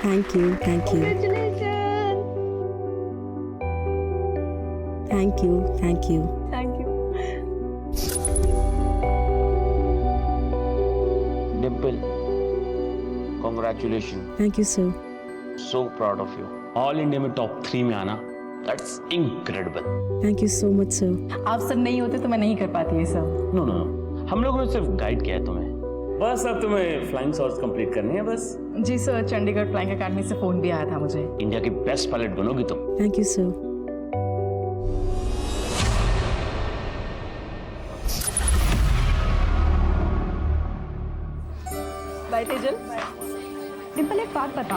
Thank you, thank you, thank you, thank you. Thank you. Dimple, congratulations. Thank you sir. So proud of you. All India में top 3 में आना, that's incredible. Thank you so much sir. आप सब नहीं होते तो मैं नहीं कर पाती ये सब। नो नो नो, हम लोगों ने सिर्फ गाइड किया है तुम्हें। बस अब तुम्हें फ्लाइंग शॉट्स कंप्लीट करने हैं बस। जी सर, चंडीगढ़ फ्लाइंग अकेडमी से फोन भी आया था मुझे। इंडिया की बेस्ट पायलट बनोगी तुम। Thank you sir. Bye Tejal. Dimple एक बात बता,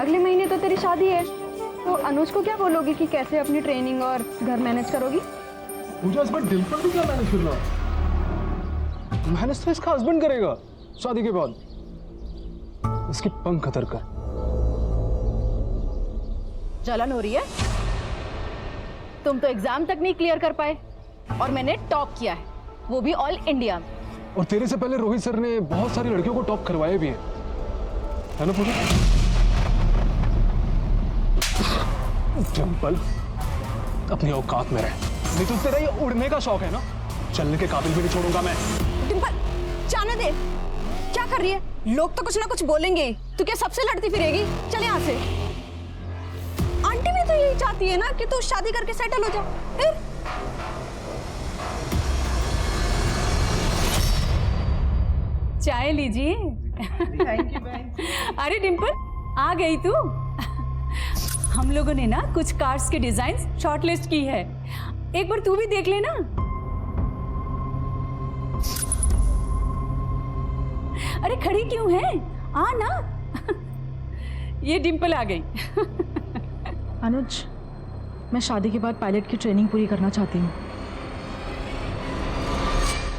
अगले महीने तो तेरी शादी है, तो अनुज को क्या बोलोगी कि कैसे अपनी ट्रेनिंग और घर मैनेज करोगी? पूजा इस बार डिम्पल को क्या मैनेज करना? मैनेज तो इसका हस्बैंड करेगा शादी के बाद। इसकी पंख कतर कर। जलन हो रही है? तुम तो एग्जाम तक नहीं क्लियर कर पाए और मैंने टॉप किया है, वो भी ऑल इंडिया में। और तेरे से पहले रोहित सर ने बहुत सारी लड़कियों को टॉप करवाए भी है ना पूजा? डिम्पल अपनी औकात में रह, नहीं तो तेरा ये उड़ने का शौक है ना, चलने के काबिल भी नहीं छोड़ूंगा मैं। डिम्पल जाने दे, क्या कर रही है? लोग तो कुछ ना कुछ बोलेंगे, तू क्या सबसे लड़ती फिरेगी? चल यहाँ से। आंटी भी तो यही चाहती है ना कि तू शादी करके सेटल हो जा। फिर चाय लीजिए। थैंक यू बहन। अरे डिम्पल आ गई तू। हम लोगों ने ना कुछ कार्ड्स के डिजाइन शॉर्टलिस्ट की है, एक बार तू भी देख लेना। अरे खड़ी क्यों है, आ ना। ये डिम्पल आ गई। अनुज, मैं शादी के बाद पायलट की ट्रेनिंग पूरी करना चाहती हूँ।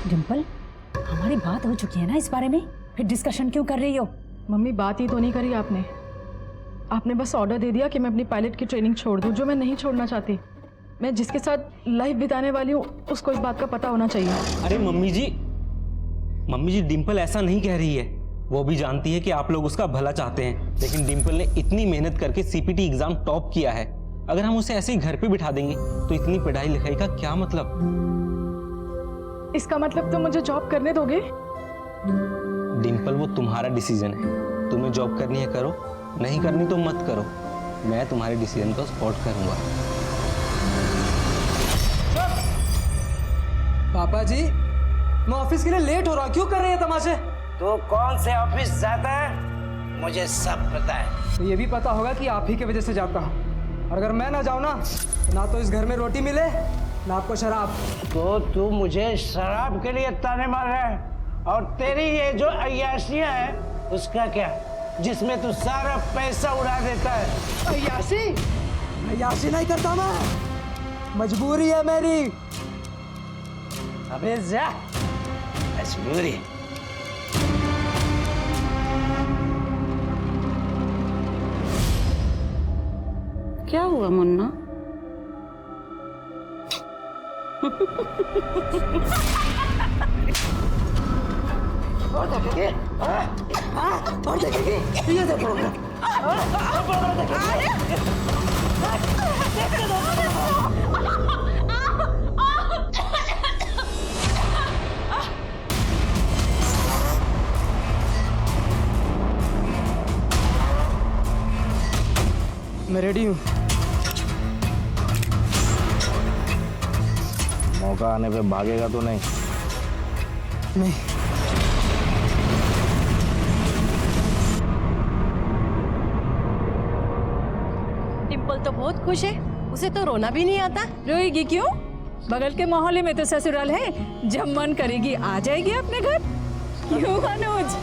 डिम्पल, हमारी बात हो चुकी है ना इस बारे में, फिर डिस्कशन क्यों कर रही हो? मम्मी बात ही तो नहीं करी आपने। आपने बस ऑर्डर दे दिया कि मैं अपनी पायलट की ट्रेनिंग छोड़ दूं, जो मैं नहीं छोड़ना चाहती। मैं जिसके साथ लाइफ बिताने वाली हूँ उसको इस बात का पता होना चाहिए। अरे मम्मी जी डिम्पल ऐसा नहीं कह रही है। वो भी जानती है कि आप लोग उसका भला चाहते हैं, लेकिन डिम्पल ने इतनी मेहनत करके सीपीटी एग्जाम टॉप किया है। अगर हम उसे ऐसे ही घर पे बिठा देंगे तो इतनी पढ़ाई लिखाई का क्या मतलब? इसका मतलब तुम मुझे जॉब करने दोगे? डिम्पल, वो तुम्हारा डिसीजन है। तुम्हें जॉब करनी है करो, नहीं करनी तो मत करो। मैं तुम्हारे डिसीजन को सपोर्ट करूंगा। पापा जी, मैं ऑफिस के लिए लेट हो रहा, क्यों कर रहे हैं तमाशे? तो कौन से ऑफिस जाता है मुझे सब पता है। तो ये भी पता होगा कि आप ही की वजह से जाता हूँ, और अगर मैं ना जाऊँ ना तो इस घर में रोटी मिले ना आपको शराब। तो तू मुझे शराब के लिए ताने मार रहा है, और तेरी ये जो अय्याशियाँ है उसका क्या, जिसमें तू सारा पैसा उड़ा देता है? अय्याशी नहीं करता मैं, मजबूरी है मेरी। अबे जा, मजबूरी। क्या हुआ मुन्ना? और देखेंगे, और देखेंगे, ये देखो। मैं रेडी हूँ। मौका आने पे भागेगा तो नहीं? नहीं। डिम्पल तो बहुत खुश है, उसे तो रोना भी नहीं आता। रोएगी क्यों? बगल के मोहल्ले में तो ससुराल है, जब मन करेगी आ जाएगी अपने घर। क्यों अनुज?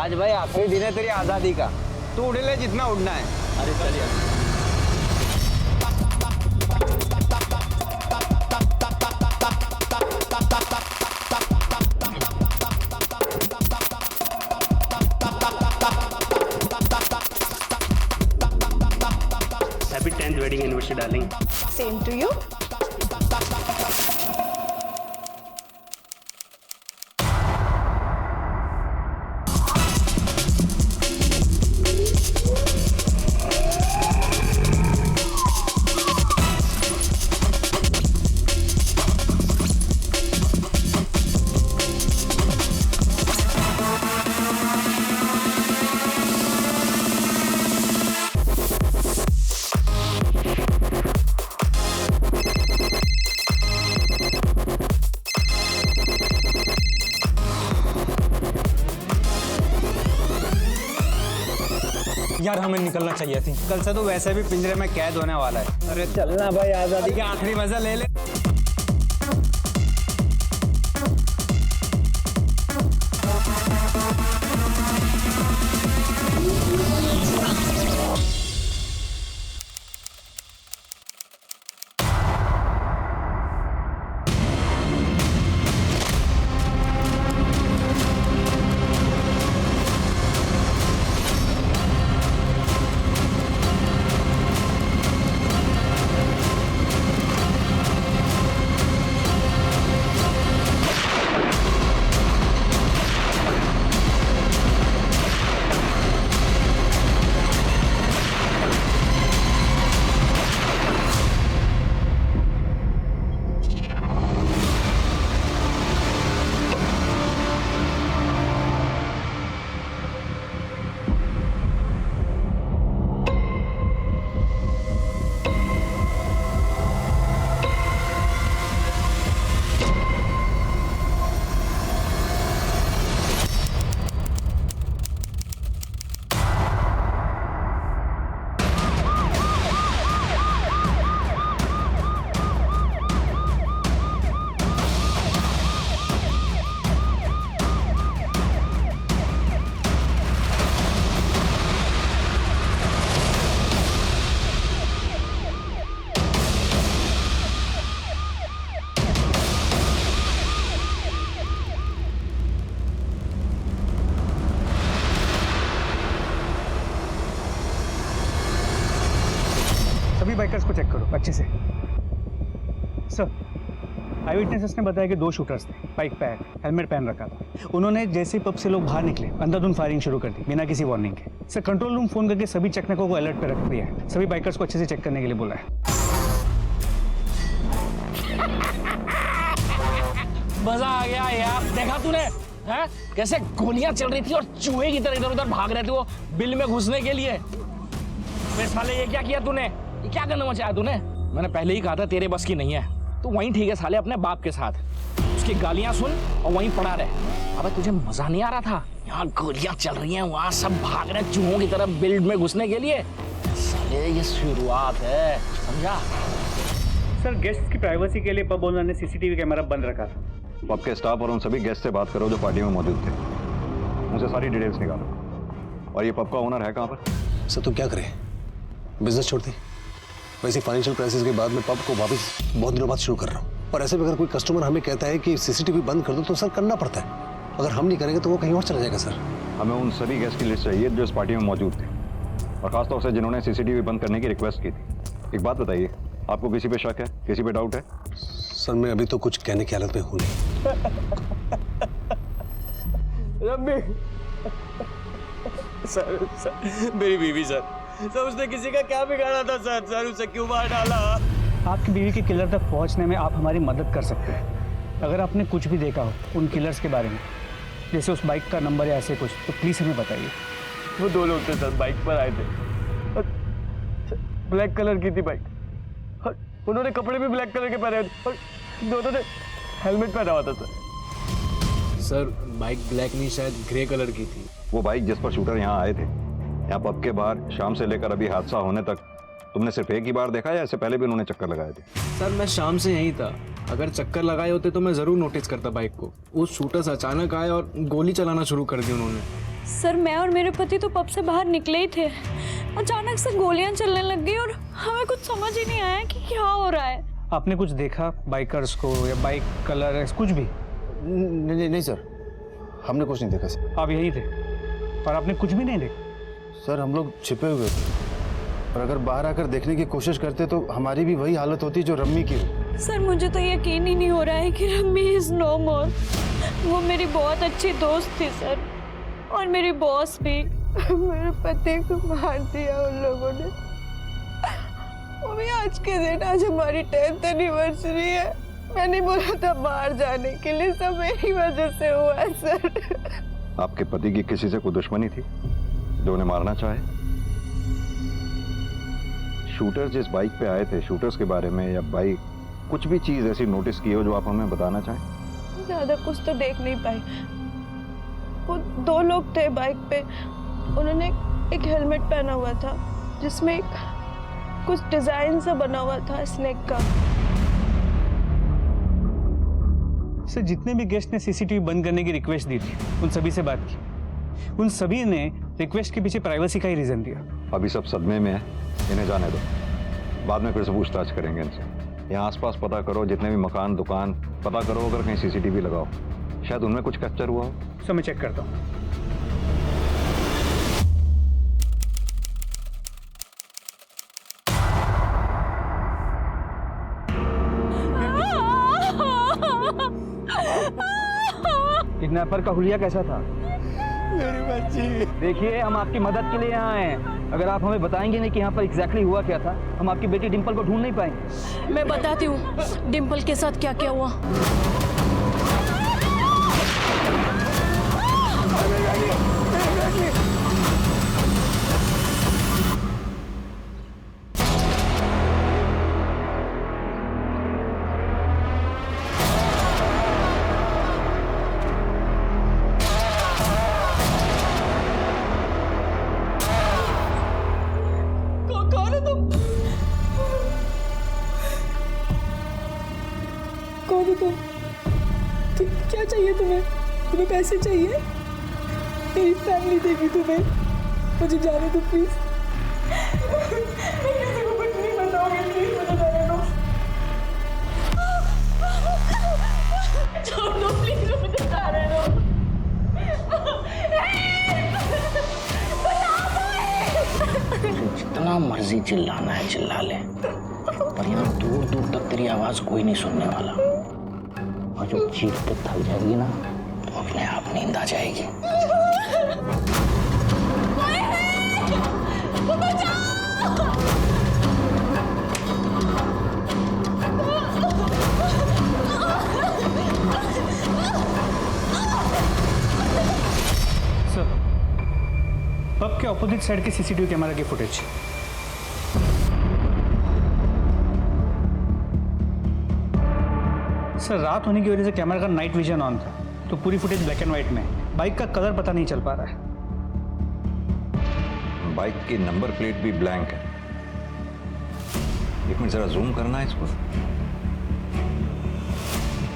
आज भाई आखिरी दिन है तेरी आजादी का, तू उड़ ले जितना उड़ना है। अरे चलिए। Happy 10th wedding anniversary darling. Same to you. यार हमें निकलना चाहिए थी। कल से तो वैसे भी पिंजरे में कैद होने वाला है। अरे चलना भाई, आजादी का आखिरी मजा ले ले। सभी बाइकर्स को चेक करो अच्छे से। सर, आई विटनेसेस ने बताया कि 2 शूटर्स थे, बाइक पैक, हेलमेट पहन रखा था। उन्होंने जैसे ही पब से लोग बाहर निकले अंधाधुंध फायरिंग शुरू कर दी बिना किसी वार्निंग के। सर, कंट्रोल रूम फोन करके सभी चेकनेकों को अलर्ट पर रख दिया है। सभी बाइकर्स को अच्छे से चेक करने के लिए बोला है। मजा आ गया यार, देखा तूने है कैसे गोलियां चल रही थी और चूहे की तरह इधर उधर भाग रहे थे वो बिल में घुसने के लिए। वे साले ये क्या किया तूने, ये क्या करना मचाया तूने? मैंने पहले ही कहा था तेरे बस की नहीं है। तू वहीं ठीक है साले अपने बाप के साथ, उसकी गालियां सुन और वहीं पड़ा रहे। अबे तुझे मजा नहीं आ रहा था? यहाँ गोलियां चल रही हैं, वहाँ सब भाग रहे हैं चूहों की तरह बिल्ड में घुसने के लिए। साले ये शुरुआत है, समझा? सर, गेस्ट की प्राइवेसी के लिए पब ओनर ने सीसीटीवी कैमरा बंद रखा था। पब के स्टाफ और उन सभी गेस्ट से बात करो जो पार्टी में मौजूद थे, उनसे सारी डिटेल्स निकालो। और ये पब का ओनर है कहाँ पर? सर, तो क्या करें, बिजनेस छोड़ दी। वैसे फाइनेंशियल क्राइसिस के बाद में पब को वापस बहुत दिनों बाद शुरू कर रहा हूँ। और ऐसे में अगर कोई कस्टमर हमें कहता है कि सीसीटीवी बंद कर दो तो सर करना पड़ता है। अगर हम नहीं करेंगे तो वो कहीं और चला जाएगा। सर, हमें उन सभी गेस्ट की लिस्ट चाहिए जो इस पार्टी में मौजूद थे, और खासतौर से जिन्होंने सीसीटीवी बंद करने की रिक्वेस्ट की थी। एक बात बताइए, आपको किसी पे शक है, किसी पे डाउट है? सर, मैं अभी तो कुछ कहने की हालत में हूँ नहीं। रब्बी सर, मेरी बीवी सर, उसने किसी का क्या बिगाड़ा था सर, उसे क्यों मार डाला? आपकी बीवी के किलर तक पहुंचने में आप हमारी मदद कर सकते हैं। अगर आपने कुछ भी देखा हो उन किलर्स के बारे में, जैसे उस बाइक का नंबर या ऐसे कुछ, तो प्लीज़ हमें बताइए। वो 2 लोग थे सर, बाइक पर आए थे, ब्लैक कलर की थी बाइक, और उन्होंने कपड़े भी ब्लैक कलर के पहने थे और दोनों ने हेलमेट पहना हुआ था सर, बाइक ब्लैक नहीं शायद ग्रे कलर की थी। वो बाइक जिस पर शूटर यहाँ आए थे, यहाँ पब के बाहर शाम से लेकर अभी हादसा होने तक तुमने सिर्फ एक ही बार देखा या इससे पहले भी उन्होंने चक्कर लगाए थे? सर, मैं शाम से यहीं था, अगर चक्कर लगाए होते तो मैं ज़रूर नोटिस करता बाइक को। वो शूटर्स अचानक आए और गोली चलाना शुरू कर दी उन्होंने। सर मैं और मेरे पति तो पब से बाहर निकले ही थे, अचानक से गोलियां चलने लग गई और हमें कुछ समझ ही नहीं आया कि क्या हो रहा है। आपने कुछ देखा बाइकर्स को या बाइक कलर कुछ भी? नहीं सर, हमने कुछ नहीं देखा सर। आप यही थे और आपने कुछ भी नहीं देखा? सर हम लोग छिपे हुए थे और अगर बाहर आकर देखने की कोशिश करते तो हमारी भी वही हालत होती जो रम्मी की हो। सर मुझे तो यकीन ही नहीं हो रहा है कि रम्मी इज नो मोर। वो मेरी बहुत अच्छी दोस्त थी सर, और मेरी बॉस भी। मेरे पति को मार दिया उन लोगों ने। वो भी आज के दिन, आज हमारी 10th एनिवर्सरी है। मैंने बोला था बाहर जाने के लिए, सब मेरी वजह से हुआ है सर। आपके पति की किसी से कोई दुश्मनी थी जो उन्हें मारना चाहे? शूटर्स जिस बाइक पे आए थे, शूटर्स के बारे में या बाइक कुछ भी चीज ऐसी नोटिस की हो जो आप हमें बताना चाहें? ज्यादा कुछ तो देख नहीं पाई। वो 2 लोग थे बाइक पे, उन्होंने एक हेलमेट पहना हुआ था जिसमें कुछ डिजाइन सा बना हुआ था स्नेक का। सर जितने भी गेस्ट ने सीसीटीवी बंद करने की रिक्वेस्ट दी थी उन सभी से बात की, उन सभी ने रिक्वेस्ट के पीछे प्राइवेसी का ही रीजन दिया। अभी सब सदमे में है, इन्हें जाने दो, बाद में फिर से पूछताछ करेंगे इनसे। यहाँ आसपास पता करो, जितने भी मकान दुकान पता करो, अगर कहीं सीसीटीवी लगाओ, शायद उनमें कुछ कैप्चर हुआ हो। सर मैं चेक करता हूँ। किडनैपर का हुलिया कैसा था? मेरी बच्ची। देखिए हम आपकी मदद के लिए यहाँ आए हैं। अगर आप हमें बताएंगे नहीं कि यहाँ पर एग्जैक्टली हुआ क्या था, हम आपकी बेटी डिंपल को ढूंढ नहीं पाएंगे। मैं बताती हूँ डिंपल के साथ क्या क्या हुआ। कौन हो तुम? क्या चाहिए तुम्हें? तुम्हें पैसे चाहिए? मेरी फैमिली देगी तुम्हें, मुझे जाने दो प्लीज। मैं किसी को कुछ नहीं बताऊंगी, प्लीज मुझे जाने दो। छोड़ दो प्लीज, मुझे जाने दो। जितना मर्जी चिल्लाना है चिल्ला ले, पर यहाँ दूर दूर तक तेरी आवाज कोई नहीं सुनने वाला। और जब चीखते थक जाएगी ना तो अपने आप नींद आ जाएगी। सर पब के ऑपोजिट साइड के सीसीटीवी कैमरा की फुटेज। सर रात होने की वजह से कैमरा का नाइट विजन ऑन था, तो पूरी फुटेज ब्लैक एंड व्हाइट में है। बाइक का कलर पता नहीं चल पा रहा है। बाइक की नंबर प्लेट भी ब्लैंक है। एक मिनट जरा जूम करना है इसको।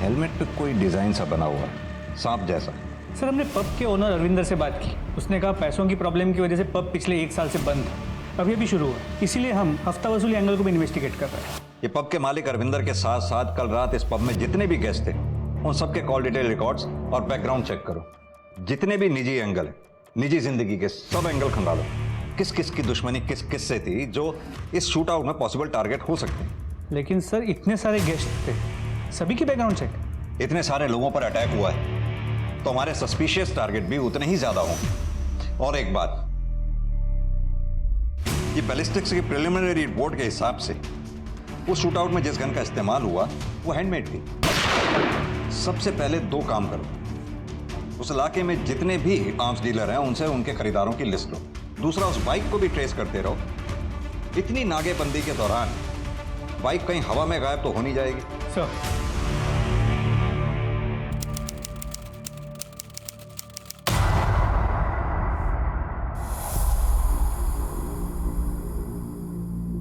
हेलमेट पे कोई डिजाइन सा बना हुआ है, सांप जैसा। सर हमने पब के ओनर अरविंदर से बात की, उसने कहा पैसों की प्रॉब्लम की वजह से पब पिछले 1 साल से बंद है, अभी अभी शुरू हुआ, इसीलिए हम हफ्ता वसूली एंगल को भी इन्वेस्टिगेट कर रहे हैं। ये पब के मालिक अरविंदर के साथ साथ कल रात इस पब में जितने भी गेस्ट थे उन सबके कॉल डिटेल रिकॉर्ड्स और बैकग्राउंड चेक करो। जितने भी निजी एंगल है, निजी जिंदगी के सब एंगल खंगालो। किस किस की दुश्मनी किस किस से थी जो इस शूट आउट में पॉसिबल टारगेट हो सकते हैं। लेकिन सर इतने सारे गेस्ट थे, सभी की बैकग्राउंड चेक। इतने सारे लोगों पर अटैक हुआ है तो हमारे सस्पिशियस टारगेट भी उतने ही ज्यादा होंगे। और एक बात, ये बैलिस्टिक्स की प्रिलिमिनरी रिपोर्ट के हिसाब से उस शूट आउट में जिस गन का इस्तेमाल हुआ वो हैंडमेड थी। सबसे पहले 2 काम करो, उस इलाके में जितने भी आर्म्स डीलर हैं उनसे उनके खरीदारों की लिस्ट लो। दूसरा, उस बाइक को भी ट्रेस करते रहो। इतनी नागेबंदी के दौरान बाइक कहीं हवा में गायब तो हो नहीं जाएगी। सर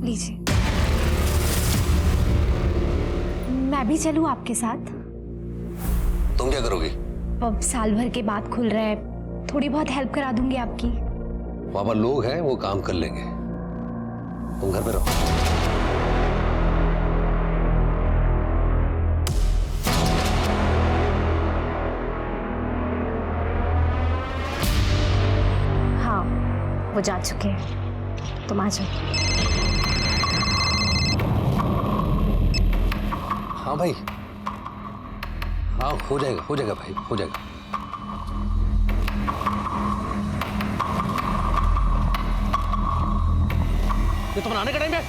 लीजिए। मैं भी भी चलूं आपके साथ? तुम क्या करोगी? अब साल भर के बाद खुल रहा है, थोड़ी बहुत हेल्प करा दूंगी आपकी। वहां पर लोग हैं, वो काम कर लेंगे, तुम घर पे रहो। हाँ, वो जा चुके हैं, तुम आ जाओ। हाँ भाई, हाँ हो जाएगा भाई, हो जाएगा। ये तुम्हारा आने का टाइम है?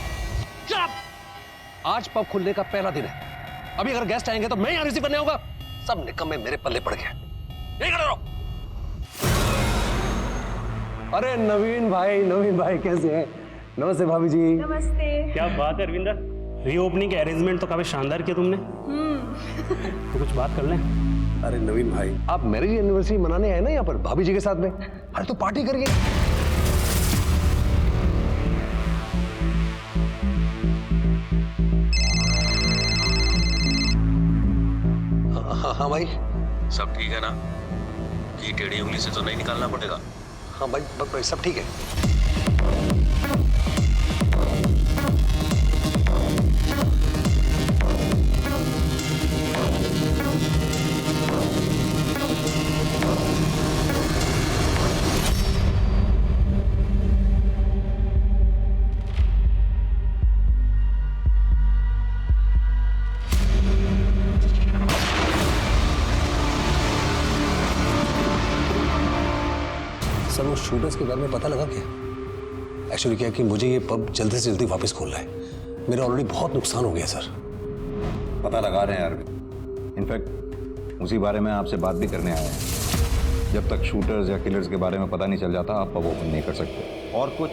चुप! आज पब खुलने का पहला दिन है। अभी अगर गेस्ट आएंगे तो मैं यहाँ रिसीव करने होगा। सब निकम्मे मेरे पल्ले पड़ गए। यही खड़े रहो। अरे नवीन भाई कैसे हैं? नमस्ते भाभी जी। नमस्ते। क्या बात है अरविंदर, रीओपनिंग के अरेंजमेंट तो काफी शानदार किया तुमने। तो कुछ बात कर लें। अरे नवीन भाई, आप मैरिज एनिवर्सरी मनाने आए ना यहाँ पर भाभी जी के साथ में? अरे तो पार्टी करिए। हाँ भाई, सब ठीक है ना? कि टेढ़ी उंगली से तो नहीं निकालना पड़ेगा? हाँ भाई सब ठीक है। सर वो शूटर्स के बारे में पता लगा क्या? एक्चुअली क्या है कि मुझे ये पब जल्दी से जल्दी वापस खोलना है। मेरा ऑलरेडी बहुत नुकसान हो गया सर। पता लगा रहे हैं अरविंद, इनफैक्ट उसी बारे में आपसे बात भी करने आए हैं। जब तक शूटर्स या किलर्स के बारे में पता नहीं चल जाता आप पब ओपन नहीं कर सकते। और कुछ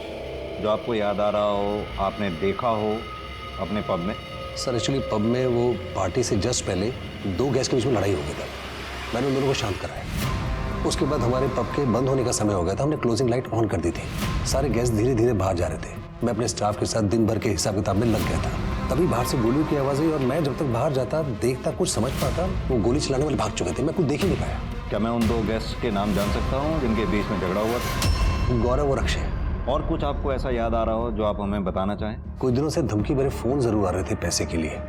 जो आपको याद आ रहा हो, आपने देखा हो अपने पब में? सर एक्चुअली पब में वो पार्टी से जस्ट पहले दो गैस के बीच में लड़ाई हो गई था। मैंने उन दोनों को शांत कराया। उसके बाद हमारे पब के बंद होने का समय हो गया था। हमने क्लोजिंग लाइट ऑन कर दी थी। सारे गेस्ट धीरे धीरे बाहर जा रहे थे। मैं अपने स्टाफ के साथ दिन भर के हिसाब किताब में लग गया था। तभी बाहर से गोलियों की आवाज़ आई और मैं जब तक बाहर जाता देखता कुछ समझ पाता, वो गोली चलाने वाले भाग चुके थे। मैं कुछ देख ही नहीं पाया। क्या मैं उन दो गेस्ट के नाम जान सकता हूँ जिनके बीच में झगड़ा हुआ था? गौरव और अक्षय। और कुछ आपको ऐसा याद आ रहा हो जो आप हमें बताना चाहें? कुछ दिनों से धमकी भरे फोन जरूर आ रहे थे पैसे के लिए।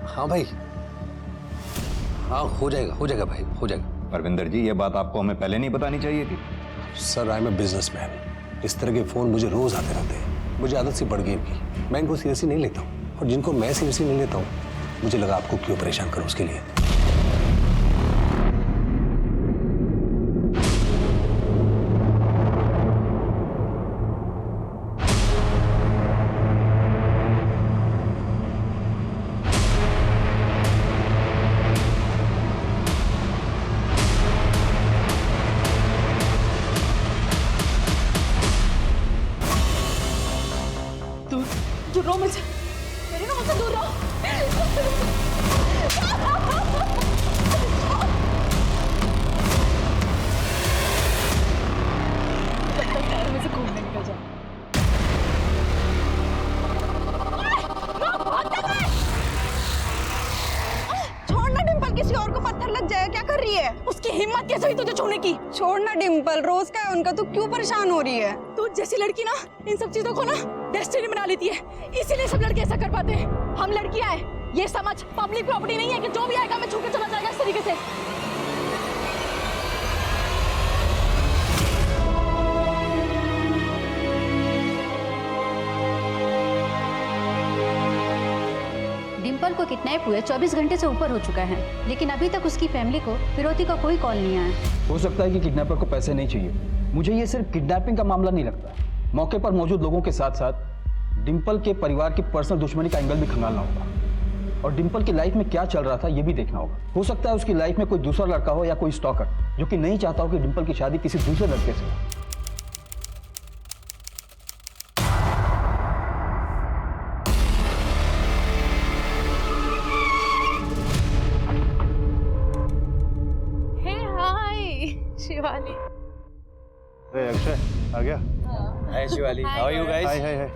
हाँ भाई, हाँ हो जाएगा भाई, हो जाएगा। परविंदर जी, ये बात आपको हमें पहले नहीं बतानी चाहिए थी। Sir I am a businessman. इस तरह के फोन मुझे रोज आते रहते हैं। मुझे आदत सी पड़ गई इनकी। मैं इनको सीरियसली नहीं लेता हूँ, और जिनको मैं सीरियसली नहीं लेता हूँ मुझे लगा आपको क्यों परेशान करूँ उसके लिए। दूर रहो मुझसे, मेरे को मुझसे दूर रहो। जब तक पैर में से खून नहीं निकल जाए। छोड़ना डिम्पल, किसी और को पत्थर लग जाएगा। क्या कर रही है? उसकी हिम्मत कैसे हुई तुझे छूने की? छोड़ना डिम्पल, रोज का है उनका, तू क्यों परेशान हो रही है? तू जैसी लड़की ना इन सब चीजों को ना डेस्टिनी बना लेती है, इसीलिए सब लड़के ऐसा कर पाते हैं। हम लड़कियां हैं, ये समझ पब्लिक प्रॉपर्टी नहीं है कि जो भी आएगा मैं छू के चला जाएगा इस तरीके से। डिम्पल को किडनैप हुए 24 घंटे से ऊपर हो चुका है, लेकिन अभी तक उसकी फैमिली को फिरौती का कोई कॉल नहीं आया। हो सकता है कि किडनैपर को पैसे नहीं चाहिए। मुझे ये सिर्फ किडनैपिंग का मामला नहीं लगता। मौके पर मौजूद लोगों के साथ साथ डिम्पल के परिवार की पर्सनल दुश्मनी का एंगल भी खंगालना होगा, और डिम्पल की लाइफ में क्या चल रहा था ये भी देखना होगा। हो सकता है उसकी लाइफ में कोई दूसरा लड़का हो या कोई स्टॉकर जो कि नहीं चाहता हो कि डिम्पल की शादी किसी दूसरे लड़के से हो। शिवाली। अरे अक्षय आ गया? Hi Shivali, how are you guys? Hi hi hi.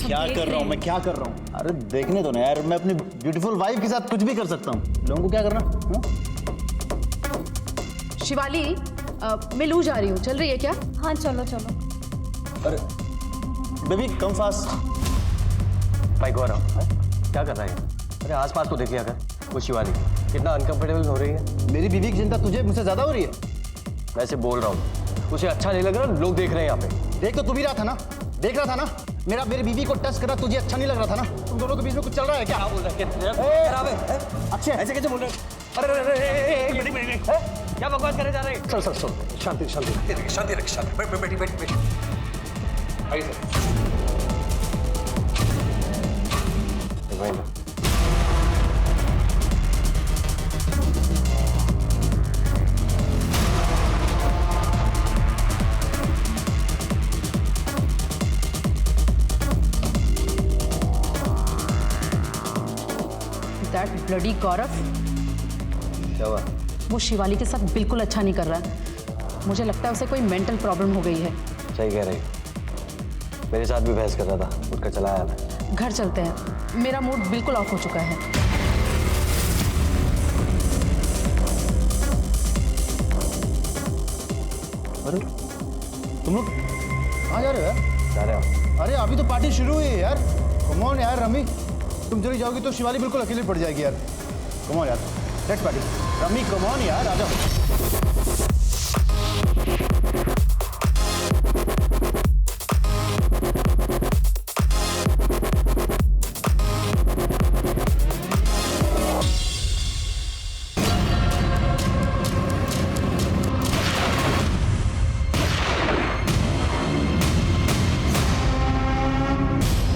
क्या देख कर रहे रहा हूँ हैं। मैं, क्या कर रहा हूँ? अरे देखने दो ना यार, मैं अपनी ब्यूटीफुल वाइफ के साथ कुछ भी कर सकता हूँ। लोगों को क्या करना? हाँ? शिवाली मैं लू जा रही हूँ, चल रही है क्या? हाँ चलो चलो। अरे बेबी कम फास्ट। भाई गौरव क्या कर रहा है? अरे आसपास तो देख लिया कर। वो शिवाली कितना अनकंफर्टेबल हो रही है। मेरी बीवी की चिंता तुझे मुझसे ज्यादा हो रही है? वैसे बोल रहा हूँ, उसे अच्छा नहीं लग रहा, लोग देख रहे हैं यहाँ पे। देख तो तू भी रहा था ना, देख रहा था ना। मेरी बीवी को टच करना तुझे अच्छा नहीं लग रहा था ना? तुम दोनों के बीच में कुछ चल रहा है क्या? बोल रहा है? अच्छे ऐसे कैसे बोल रहे हैं? अरे एक मिनट क्या बकवास करे जा रहे हैं? सर शांति शांति शांति रख शांति बैठ आइए सर। दैट ब्लडी गौरव, क्या हुआ? वो शिवाली के साथ बिल्कुल अच्छा नहीं कर रहा है। मुझे लगता है उसे कोई मेंटल प्रॉब्लम हो गई है। सही कह रही, मेरे साथ भी बहस कर रहा था, उठकर चला आया मैं। घर चलते हैं, मेरा मूड बिल्कुल ऑफ हो चुका है। अरे तुम लोग कहाँ जा रहे हो यार? जा रहे हो? अरे अभी तो पार्टी शुरू हुई है यार। कम ऑन यार रमी, तुम चली जाओगी तो शिवाली बिल्कुल अकेली पड़ जाएगी यार। कम ऑन यार, let's party. Rummy come on यार, आ जाओ।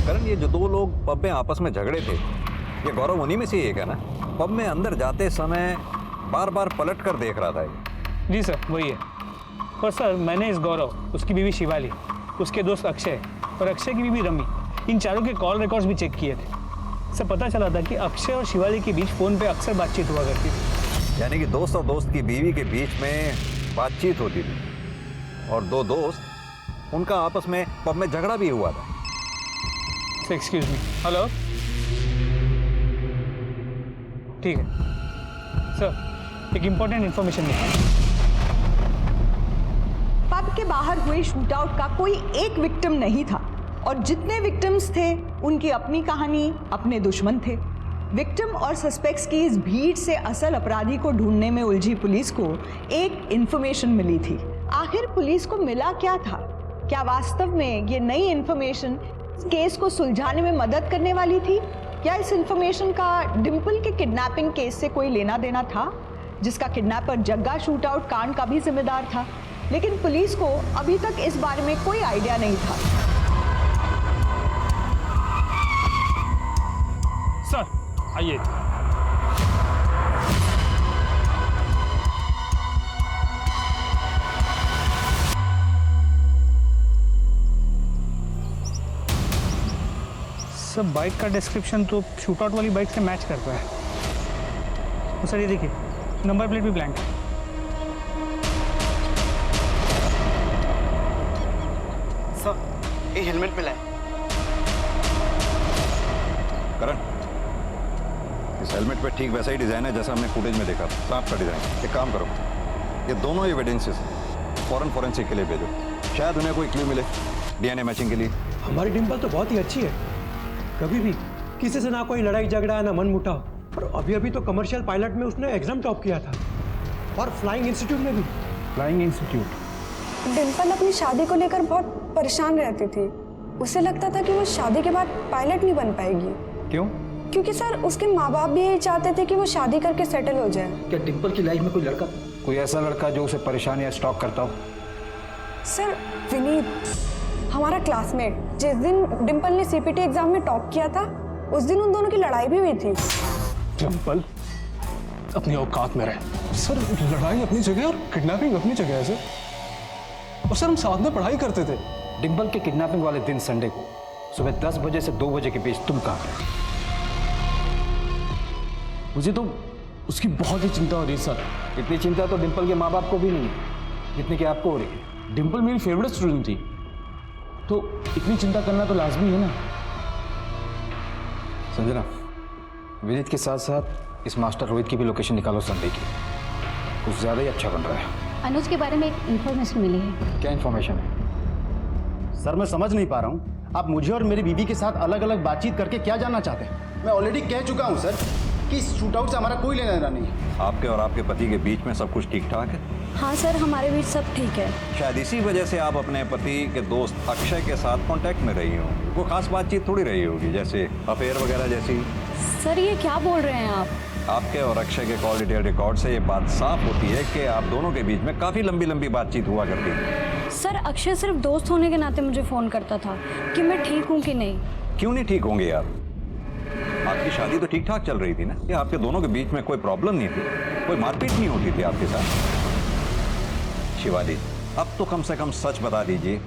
करण, ये जो दो लोग पब में आपस में झगड़े थे, ये गौरव उन्हीं में से एक है ना? पब में अंदर जाते समय बार बार पलट कर देख रहा था ये। जी सर वही है। और सर मैंने इस गौरव, उसकी बीवी शिवाली, उसके दोस्त अक्षय और अक्षय की बीवी रमी, इन चारों के कॉल रिकॉर्ड्स भी चेक किए थे। सर पता चला था कि अक्षय और शिवाली के बीच फ़ोन पे अक्सर बातचीत हुआ करती थी। यानी कि दोस्त और दोस्त की बीवी के बीच में बातचीत होती थी और दो दोस्त, उनका आपस में पब में झगड़ा भी हुआ था। एक्सक्यूज मी, हेलो, ठीक है सर, एक इम्पोर्टेंट इन्फॉर्मेशन है। पब के बाहर हुए शूटआउट का कोई एक विक्टिम नहीं था और जितने विक्टिम्स थे उनकी अपनी कहानी, अपने दुश्मन थे। विक्टिम और सस्पेक्ट्स की इस भीड़ से असल अपराधी को ढूंढने में उलझी पुलिस को एक इंफॉर्मेशन मिली थी। आखिर पुलिस को मिला क्या था? क्या वास्तव में ये नई इंफॉर्मेशन केस को सुलझाने में मदद करने वाली थी? क्या इस इंफॉर्मेशन का डिंपल के किडनैपिंग केस से कोई लेना देना था, जिसका किडनैपर जग्गा शूटआउट कांड का भी जिम्मेदार था? लेकिन पुलिस को अभी तक इस बारे में कोई आइडिया नहीं था। सर आइए। सब बाइक का डिस्क्रिप्शन तो शूटआउट वाली बाइक से मैच करता है। तो सर ये देखिए, नंबर प्लेट भी ब्लैंक है। सर ये हेलमेट मिला है। करण, इस हेलमेट पे ठीक वैसा ही डिजाइन है जैसा हमने फुटेज में देखा था, सांप का डिजाइन। एक काम करो, ये दोनों एविडेंसेस फॉरेन फोरेंसिक के लिए भेजो, शायद उन्हें कोई क्लू मिले डीएनए मैचिंग के लिए। हमारी डिंपल तो बहुत ही अच्छी है, कभी भी किसी से ना कोई लड़ाई झगड़ा ना मन मुटाव। और अभी अभी तो कमर्शियल पायलट में उसने एग्जाम टॉप किया था और फ्लाइंग इंस्टीट्यूट में भी। Flying institute. डिंपल अपनी शादी को लेकर बहुत परेशान रहती थी। उसे लगता था कि वो शादी के बाद पायलट नहीं बन पाएगी। क्यों? क्योंकि सर उसके माँ बाप भी यही चाहते थे कि वो शादी करके सेटल हो जाए। क्या डिंपल की लाइफ में कोई लड़का, कोई ऐसा लड़का जो उसे परेशान या स्टॉक करता हो? सर विनीत, हमारा क्लासमेट, जिस दिन डिंपल ने सीपीटी एग्जाम में टॉप किया था उस दिन उन दोनों की लड़ाई भी हुई थी। डिंपल अपनी औकात में रहे। सर लड़ाई अपनी जगह और किडनैपिंग अपनी जगह है सर। और सर हम साथ में पढ़ाई करते थे। डिंपल के किडनैपिंग वाले दिन संडे को सुबह 10 बजे से 2 बजे के बीच तुम कहाँ थे? मुझे तो उसकी बहुत ही चिंता हो रही है सर। इतनी चिंता तो डिंपल के माँ बाप को भी नहीं है जितनी कि आपको हो रही है। डिंपल मेरी फेवरेट स्टूडेंट थी, तो इतनी चिंता करना तो लाजमी है ना। संजना, विनीत के साथ साथ इस मास्टर रोहित की भी लोकेशन निकालो संडे की। कुछ ज़्यादा ही अच्छा बन रहा है। अनुज के बारे में एक इन्फॉर्मेशन मिली है। क्या इन्फॉर्मेशन है? सर मैं समझ नहीं पा रहा हूँ, आप मुझे और मेरी बीवी के साथ अलग अलग बातचीत करके क्या जानना चाहते हैं? मैं ऑलरेडी कह चुका हूँ सर कि इस शूट आउट से हमारा कोई लेना देना नहीं है। आपके और आपके पति के बीच में सब कुछ ठीक ठाक है? हाँ सर, हमारे बीच सब ठीक है। शायद इसी वजह से आप अपने पति के दोस्त अक्षय के साथ कांटेक्ट में रही हो। वो खास बातचीत थोड़ी रही होगी, जैसे अफेयर वगैरह जैसी। सर ये क्या बोल रहे हैं आप? आपके और अक्षय के कॉल डिटेल रिकॉर्ड से ये बात साफ होती है कि आप दोनों के बीच में काफी लंबी लंबी बातचीत हुआ करती थी। सर अक्षय सिर्फ दोस्त होने के नाते मुझे फोन करता था कि मैं ठीक हूँ कि नहीं। क्यों नहीं ठीक होंगे यार? आपकी शादी तो ठीक ठाक चल रही थी ना? कि आपके दोनों के बीच में कोई प्रॉब्लम नहीं थी, कोई मारपीट नहीं होती थी आपके साथ? शिवाली, अब तो कम से कम सच बता दीजिए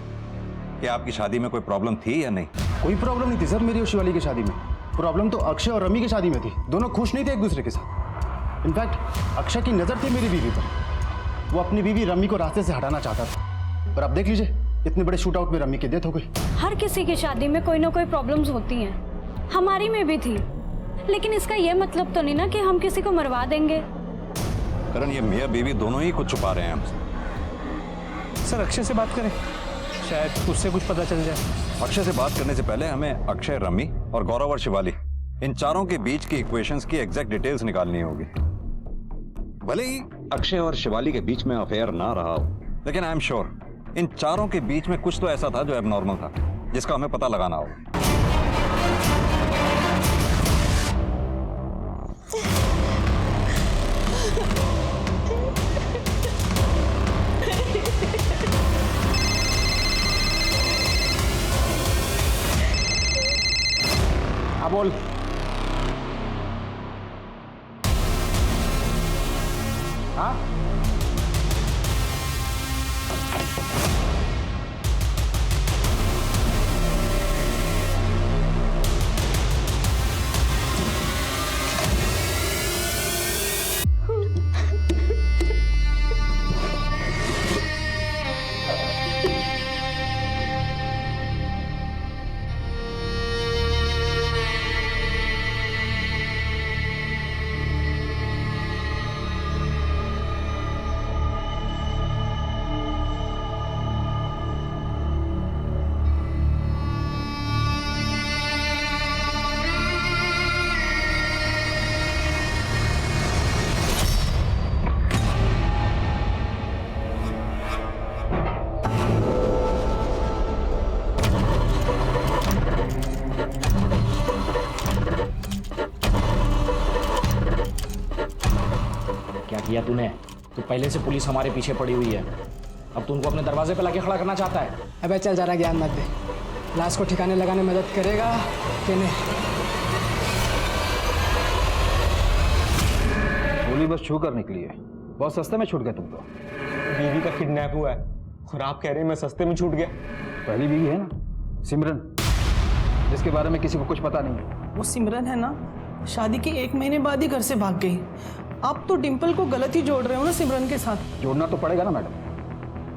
कि आपकी शादी में कोई प्रॉब्लम थी या नहीं? कोई प्रॉब्लम नहीं थी सर मेरी और शिवाली की शादी में। प्रॉब्लम तो अक्षय और रमी की शादी में थी। दोनों खुश नहीं थे एक दूसरे के साथ। इनफैक्ट अक्षय की नज़र थी मेरी बीवी पर। वो अपनी बीवी रमी को रास्ते से हटाना चाहता था। और अब देख लीजिए, इतने बड़े शूट आउट में रमी की डेथ हो गई। हर किसी की शादी में कोई ना कोई प्रॉब्लम्स होती हैं, हमारी में भी थी। लेकिन इसका ये मतलब तो नहीं ना कि हम किसी को मरवा देंगे। करण, ये मियाँ बीवी दोनों ही कुछ छुपा रहे हैं हमसे। सर अक्षय से बात करें, शायद उससे कुछ पता चल जाए। अक्षय से बात करने से पहले हमें अक्षय, रमी और गौरव और शिवाली, इन चारों के बीच की इक्वेशंस की एग्जैक्ट डिटेल्स निकालनी होगी। भले ही अक्षय और शिवाली के बीच में अफेयर ना रहा हो, लेकिन आई एम श्योर इन चारों के बीच में कुछ तो ऐसा था जो एबनॉर्मल था, जिसका हमें पता लगाना होगा। हाँ बोल। हाँ किया तूने? तो पहले से पुलिस हमारे पीछे पड़ी हुई है, अब तू उनको अपने दरवाजे पे लाके खड़ा करना चाहता है? अबे चल जरा ज्ञान मत दे। लाश को ठिकाने लगाने में मदद करेगा कि नहीं? गोली बस छू कर निकली है। बहुत सस्ते में छूट गया तुम तो। बीवी का किडनैप हुआ है और आप कह रहे हैं मैं सस्ते में छूट गया? पहली बीवी है ना सिमरन, जिसके बारे में किसी को कुछ पता नहीं है। वो सिमरन है ना, शादी के 1 महीने बाद ही घर से भाग गई। आप तो डिम्पल को गलत ही जोड़ रहे हो ना सिमरन के साथ। जोड़ना तो पड़ेगा ना मैडम,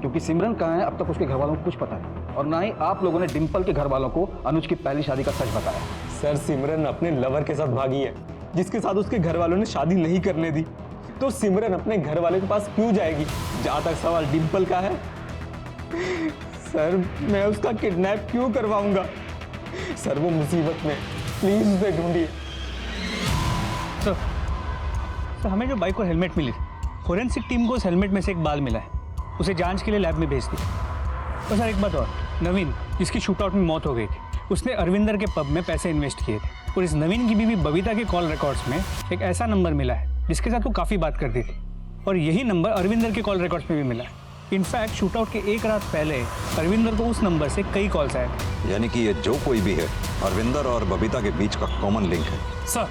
क्योंकि सिमरन कहाँ है अब तक उसके घर वालों को कुछ पता नहीं, और ना ही आप लोगों ने डिम्पल के घर वालों को अनुज की पहली शादी का सच बताया। सर सिमरन अपने लवर के साथ भागी है, जिसके साथ उसके घर वालों ने शादी नहीं करने दी। तो सिमरन अपने घर वाले के पास क्यों जाएगी? जहाँ तक सवाल डिम्पल का है, सर मैं उसका किडनैप क्यों करवाऊंगा? सर वो मुसीबत में, प्लीज उसे ढूंढिए। तो हमें जो बाइक और हेलमेट मिली थी, फोरेंसिक टीम को उस हेलमेट में से एक बाल मिला है, उसे जांच के लिए लैब में भेज दी। तो सर एक बात और, नवीन जिसकी शूटआउट में मौत हो गई थी, उसने अरविंदर के पब में पैसे इन्वेस्ट किए थे, और इस नवीन की बीवी बबीता के कॉल रिकॉर्ड्स में एक ऐसा नंबर मिला है जिसके साथ वो काफ़ी बात करती थी, और यही नंबर अरविंदर के कॉल रिकॉर्ड्स में भी मिला है। इनफैक्ट शूटआउट के एक रात पहले अरविंदर को उस नंबर से कई कॉल्स आए थे। यानी कि ये जो कोई भी है, अरविंदर और बबीता के बीच का कॉमन लिंक है। सर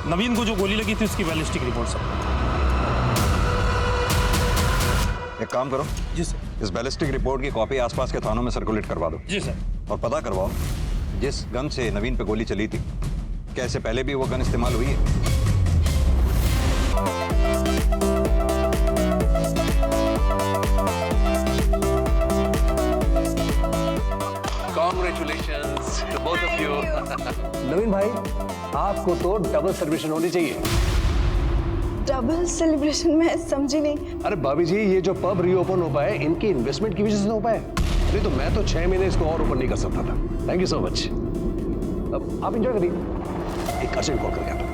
नवीन को जो गोली लगी थी उसकी बैलिस्टिक रिपोर्ट सर। एक काम करो जी सर, इस बैलिस्टिक रिपोर्ट की कॉपी आसपास के थानों में सर्कुलेट करवा दो। जी सर। और पता करवाओ जिस गन से नवीन पे गोली चली थी, क्या इससे पहले भी वो गन इस्तेमाल हुई है? Congratulations, to both of you. Naveen भाई, आपको तो डबल सेलिब्रेशन होनी चाहिए। डबल सेलिब्रेशन मैं समझी नहीं। अरे भाभी जी, ये जो पब रीओपन हो पाए इनकी इन्वेस्टमेंट की वजह से हो पाए, नहीं तो मैं तो 6 महीने इसको और ओपन नहीं कर सकता था। Thank you so much. अब आप एंजॉय करिए। एक अर्जेंट कॉल कर गया था।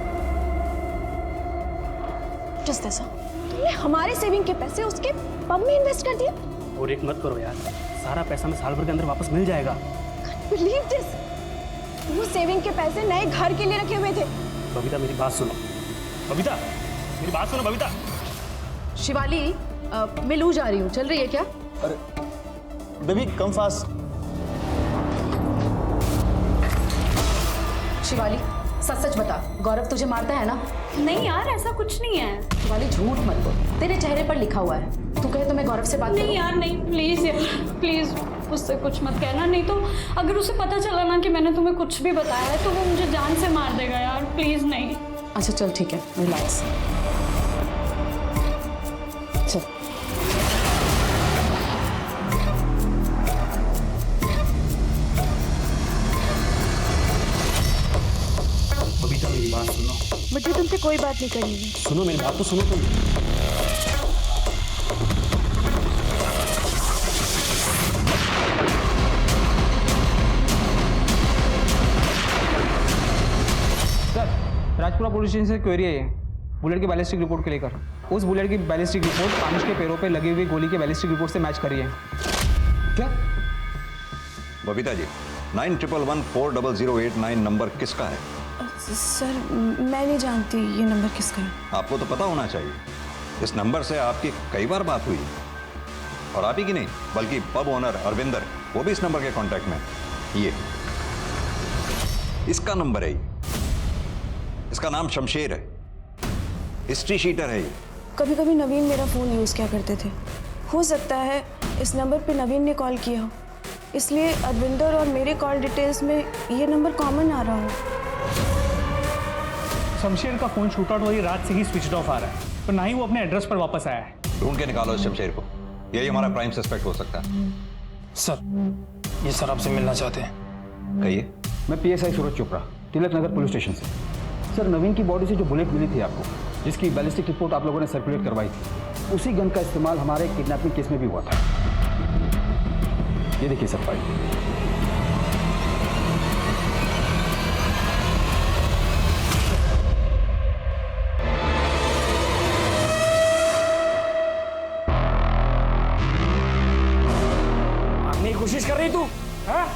जस्ट ऐसा तुमने हमारे सेविंग के पैसे उसके पब में इन्वेस्ट कर दिए। और एक मत करो यार, सारा पैसा मैं साल भर के अंदर वापस मिल जाएगा। बिलीव दिस, वो सेविंग के पैसे नए घर के लिए रखे हुए थे। बबीता मेरी बात सुनो, बबीता मेरी बात सुनो बबीता। शिवाली मैं लू जा रही हूँ, चल रही है क्या? अरे बेबी कम फास्ट। शिवाली सच सच बता, गौरव तुझे मारता है ना? नहीं यार, ऐसा कुछ नहीं है। शिवाली झूठ मत बोल, तेरे चेहरे पर लिखा हुआ है। तू कहे तो मैं गौरव से बात नहीं करूं? यार नहीं, प्लीज यार प्लीज उससे कुछ मत कहना, नहीं तो अगर उसे पता चला ना कि मैंने तुम्हें कुछ भी बताया है तो वो मुझे जान से मार देगा यार, प्लीज नहीं। अच्छा चल ठीक है, रिलैक्स। चल बबीता मेरी बात सुनो। मुझे तुमसे कोई बात नहीं करनी है। सुनो मेरी बात तो सुनो तुम। राजपुरा पुलिस स्टेशन से क्वेरी है, बुलेट की बैलिस्टिक रिपोर्ट के लेकर। उस बुलेट की बैलिस्टिक रिपोर्ट आनुष के पैरों पे लगी हुई गोली की बैलिस्टिक रिपोर्ट से मैच करी है। क्या? बबीता जी, 91114008 नंबर किसका है? सर मैं नहीं जानती ये नंबर किसका है। आपको तो पता होना चाहिए, इस नंबर से आपकी कई बार बात हुई, और आप ही की नहीं बल्कि पब ओनर अरविंदर, वो भी इस नंबर के कांटेक्ट में। ये इसका नंबर है, ये इसका नाम शमशेर है, हिस्ट्री शीटर है ये। कभी कभी नवीन मेरा फ़ोन यूज़ किया करते थे, हो सकता है इस नंबर पे नवीन ने कॉल किया हो, इसलिए अरविंदर और मेरे कॉल डिटेल्स में ये नंबर कॉमन आ रहा हो। शमशेर का फोन शूट आउट वाली रात से ही स्विच ऑफ आ रहा है, पर ना ही वो अपने एड्रेस पर वापस आया है। ढूंढ के निकालो इस शमशेर को, यही हमारा प्राइम सस्पेक्ट हो सकता है। सर ये सर आपसे मिलना चाहते हैं। कहिए। मैं PSI सूरज चोपड़ा, तिलक नगर पुलिस स्टेशन से। सर नवीन की बॉडी से जो बुलेट मिली थी आपको, जिसकी बैलिस्टिक रिपोर्ट आप लोगों ने सर्कुलेट करवाई थी, उसी गन का इस्तेमाल हमारे किडनैपिंग केस में भी हुआ था। ये देखिए सर फाइल। कोशिश कर रही तू? हाँ?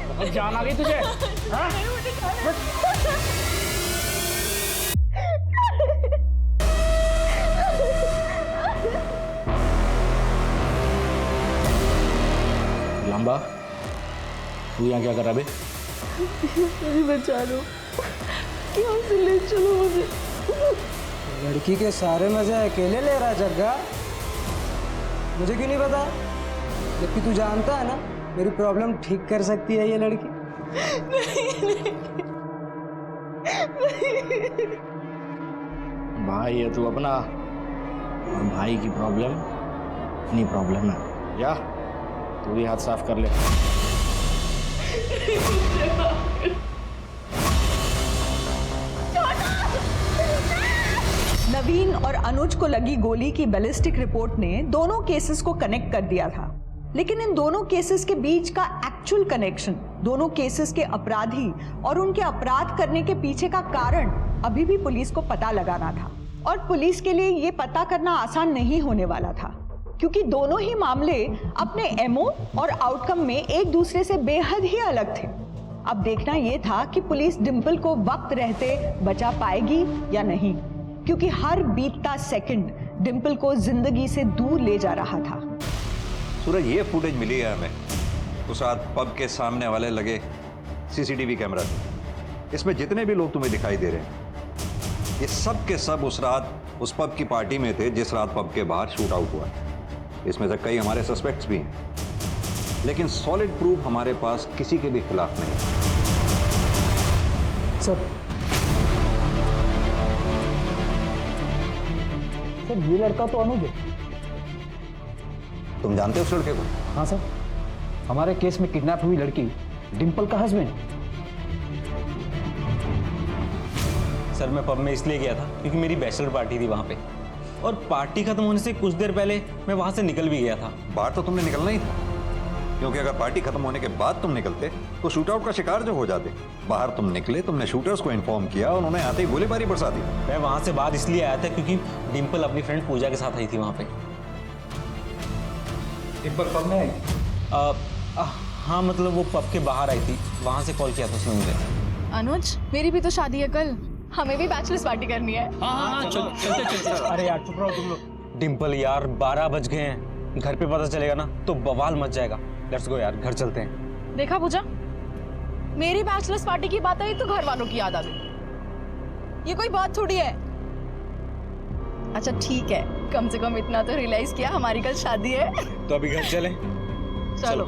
बहुत जान आ गई तुझे? हाँ? लंबा, तू यहाँ क्या कर रहा बे? मुझे बचा लो, यहाँ से ले चलो मुझे। लड़की के सारे मजे अकेले ले रहा जग्गा, मुझे क्यों नहीं पता? जबकि तू जानता है ना मेरी प्रॉब्लम ठीक कर सकती है ये लड़की। भाई है तू अपना, और भाई की प्रॉब्लम अपनी प्रॉब्लम है। या तू भी हाथ साफ कर ले। नवीन और अनुज को लगी गोली की बैलिस्टिक रिपोर्ट ने दोनों केसेस को कनेक्ट कर दिया था, लेकिन इन दोनों केसेस के बीच का एक्चुअल कनेक्शन, दोनों केसेस के अपराधी और उनके अपराध करने के पीछे का कारण अभी भी पुलिस को पता लगाना था। और पुलिस के लिए ये पता करना आसान नहीं होने वाला था, क्योंकि दोनों ही मामले अपने एमओ और आउटकम में एक दूसरे से बेहद ही अलग थे। अब देखना यह था कि पुलिस डिंपल को वक्त रहते बचा पाएगी या नहीं, क्योंकि हर बीतता सेकंड डिंपल को जिंदगी से दूर ले जा रहा था। सूरज, ये फुटेज मिली है हमें उस रात पब के सामने वाले लगे CCTV कैमरा से। इसमें जितने भी लोग तुम्हें दिखाई दे रहे हैं, ये सब के सब उस रात उस पब की पार्टी में थे जिस रात पब के बाहर शूट आउट हुआ। इसमें से कई हमारे सस्पेक्ट्स भी हैं, लेकिन सॉलिड प्रूफ हमारे पास किसी के भी खिलाफ नहीं। सर ये लड़का तो अनुज है। तुम जानते हो उस लड़के को? हाँ सर, हमारे केस में किडनैप हुई लड़की डिम्पल का हस्बैंड। सर मैं पब में इसलिए गया था क्योंकि मेरी बैचलर पार्टी थी वहाँ पे, और पार्टी खत्म होने से कुछ देर पहले मैं वहाँ से निकल भी गया था। बाहर तो तुमने निकलना ही था, क्योंकि अगर पार्टी खत्म होने के बाद तुम निकलते तो शूट आउट का शिकार जो हो जाते। बाहर तुम निकले, तुमने शूटर्स को इन्फॉर्म किया, उन्होंने आते ही गोलीबारी बरसा दी। मैं वहाँ से बाद इसलिए आया था क्योंकि डिम्पल अपनी फ्रेंड पूजा के साथ आई थी वहाँ पे। डिम्पल पब में आई? हाँ मतलब वो पब के बाहर आई थी, वहाँ से कॉल किया था उसने मुझे। अनुज, मेरी भी तो शादी है कल, हमें भी बैचलर्स पार्टी करनी है। हाँ चल। अरे यार चुप रहो तुम लोग। डिम्पल यार 12 बज गए हैं, घर पे पता चलेगा ना तो बवाल मच जाएगा। लेट्स गो यार, घर चलते हैं। देखा पूजा, मेरी बैचलर्स पार्टी की बात आई तो घर वालों की याद आ गई। ये कोई बात थोड़ी है। अच्छा ठीक है, कम से कम इतना तो रियलाइज किया हमारी कल शादी है। तो अभी घर चलें? चलो।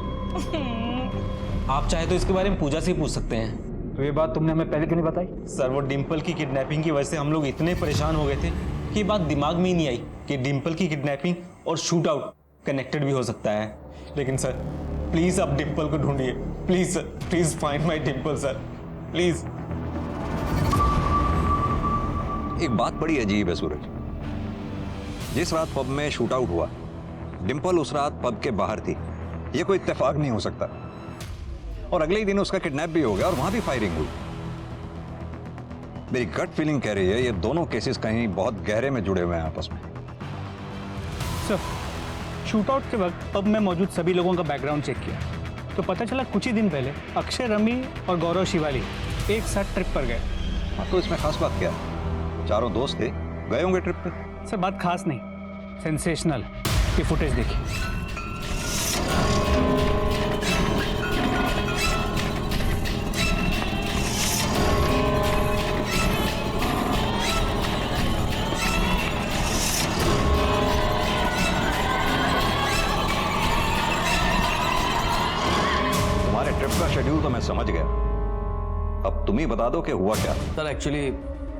आप चाहे तो इसके बारे में पूजा से ही पूछ सकते हैं। तो ये बात तुमने हमें पहले क्यों नहीं बताई? सर वो डिम्पल की किडनैपिंग की वजह से हम लोग इतने परेशान हो गए थे कि ये बात दिमाग में ही नहीं आई कि डिम्पल की किडनैपिंग और शूट आउट कनेक्टेड भी हो सकता है। लेकिन सर प्लीज आप डिम्पल को ढूंढिए, please sir, please find my Dimple sir, please. एक बात बड़ी अजीब है सूरज, जिस रात पब में शूट आउट हुआ डिम्पल उस रात पब के बाहर थी। ये कोई इत्तेफाक नहीं हो सकता। और अगले ही दिन उसका किडनैप भी हो गया और वहां भी फायरिंग हुई। मेरी गट फीलिंग कह रही है ये दोनों केसेस कहीं बहुत गहरे में जुड़े हुए हैं आपस में। सर शूटआउट के वक्त पब में मौजूद सभी लोगों का बैकग्राउंड चेक किया तो पता चला कुछ ही दिन पहले अक्षय, रमी और गौरव शिवाली एक साथ ट्रिप पर गए। हाँ तो इसमें खास बात क्या है? चारों दोस्त थे, गए होंगे ट्रिप पे। सर बात खास नहीं, सेंसेशनल। ये फुटेज देखिए। ट्रिप का शेड्यूल तो मैं समझ गया, अब तुम ही बता दो कि हुआ क्या। सर एक्चुअली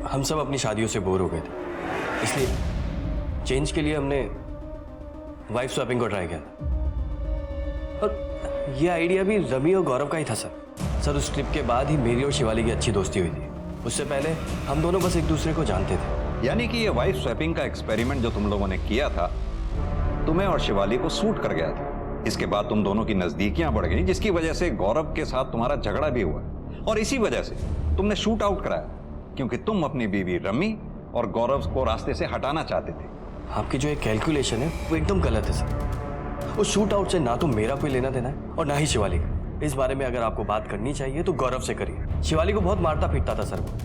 हम सब अपनी शादियों से बोर हो गए थे, इसलिए चेंज के लिए हमने वाइफ स्वैपिंग को ट्राई किया था। और ये आइडिया भी रवि और गौरव का ही था सर उस ट्रिप के बाद ही मेरी और शिवाली की अच्छी दोस्ती हुई थी। उससे पहले हम दोनों बस एक दूसरे को जानते थे। यानी कि ये वाइफ स्वैपिंग का एक्सपेरिमेंट जो तुम लोगों ने किया था तुम्हें और शिवाली को सूट कर गया था। इसके बाद तुम दोनों की नजदीकियां बढ़ गई, जिसकी वजह से गौरव के साथ तुम्हारा झगड़ा भी हुआ और इसी वजह से तुमने शूट आउट कराया, क्योंकि तुम अपनी बीवी रमी और गौरव को रास्ते से हटाना चाहते थे। आपकी जो एक कैलकुलेशन है वो एकदम गलत है सर। उस शूट आउट से ना तो मेरा कोई लेना देना है और ना ही शिवाली का। इस बारे में अगर आपको बात करनी चाहिए तो गौरव से करिए। शिवाली को बहुत मारता पीटता था सर वो।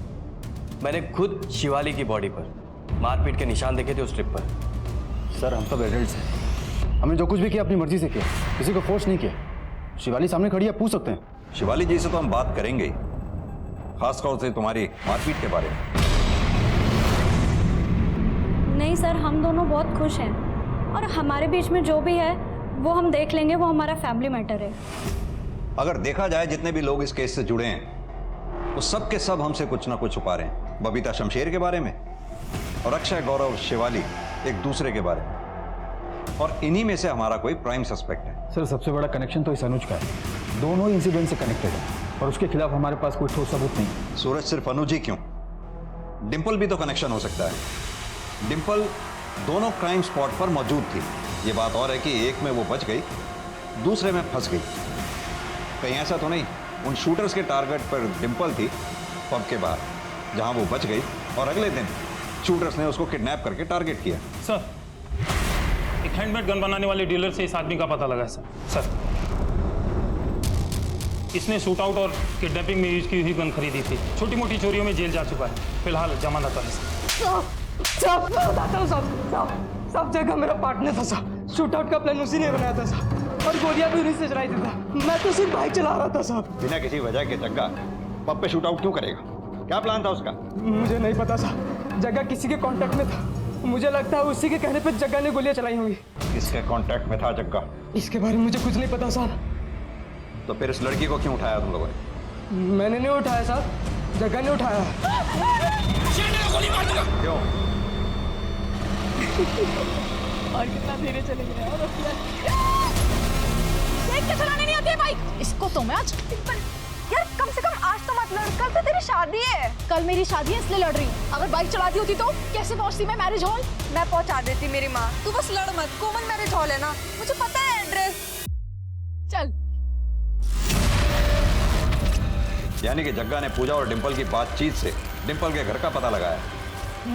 मैंने खुद शिवाली की बॉडी पर मारपीट के निशान देखे थे उस ट्रिप पर। सर हम सब एडल्ट्स हैं, हमने जो कुछ भी किया अपनी मर्जी से किया, किसी को फोर्स नहीं किया। शिवाली सामने खड़ी है, पूछ सकते हैं। शिवाली जी से तो हम बात करेंगे ही, खासतौर से तुम्हारी मारपीट के बारे में। नहीं सर, हम दोनों बहुत खुश हैं और हमारे बीच में जो भी है वो हम देख लेंगे, वो हमारा फैमिली मैटर है। अगर देखा जाए जितने भी लोग इस केस से जुड़े हैं वो सब के सब हमसे कुछ ना कुछ छुपा रहे हैं। बबीता शमशेर के बारे में और अक्षय, गौरव, शिवाली एक दूसरे के बारे में, और इन्हीं में से हमारा कोई प्राइम सस्पेक्ट है। सर सबसे बड़ा कनेक्शन तो इस अनुज का है, दोनों ही इंसिडेंट से कनेक्टेड है और उसके खिलाफ हमारे पास कोई ठोस सबूत नहीं। सूरज सिर्फ अनुज ही क्यों, डिम्पल भी तो कनेक्शन हो सकता है। डिम्पल दोनों क्राइम स्पॉट पर मौजूद थी। ये बात और है कि एक में वो बच गई, दूसरे में फंस गई। कहीं ऐसा तो नहीं उन शूटर्स के टारगेट पर डिम्पल थी पब के बाहर, जहां वो बच गई और अगले दिन शूटर्स ने उसको किडनैप करके टारगेट किया। सर एक हैंडमेड गन बनाने वाले डीलर से इस आदमी का पता लगा है सर। इसने शूट आउट और किडनैपिंग में यूज की हुई गन खरीदी थी। छोटी मोटी चोरियों में जेल जा चुका है, फिलहाल जमानत पर है। सब जगह मेरा पार्टनर था साहब। शूट आउट का प्लान उसी ने बनाया था साहब और गोलियां भी उन्हीं से चलाई था। मैं तो सिर्फ बाइक चला रहा था साहब। बिना किसी वजह के जग्गा पब पे शूट आउट क्यों करेगा? क्या प्लान था उसका? मुझे नहीं पता साहब, जगह किसी के कांटेक्ट में था। मुझे लगता है उसी के कहने पे जग्गा ने गोलियां चलाई होंगी। किसके कांटेक्ट में था जग्गा? इसके बारे में मुझे कुछ नहीं पता साहब। तो फिर इस लड़की को क्यों उठाया तुम लोगों ने? मैंने नहीं उठाया साहब, जग्गा ने उठाया। क्यों? और कितना धीरे चले गए। क्या चलाने नहीं आती है बाइक? इसको तो मैं आज यार कम से कम आज तो मत लड़, कल तो तेरी शादी है। कल मेरी शादी है इसलिए लड़ रही हूँ। अगर बाइक चलाती होती तो कैसे पहुंचती मैं मैरिज हॉल? मैं पहुंचा देती मेरी माँ, तू बस लड़ मत। कॉमन मैरिज हॉल है ना, मुझे पता है एड्रेस। चल। यानी कि जग्गा ने पूजा और डिंपल की बातचीत से डिंपल के घर का पता लगाया।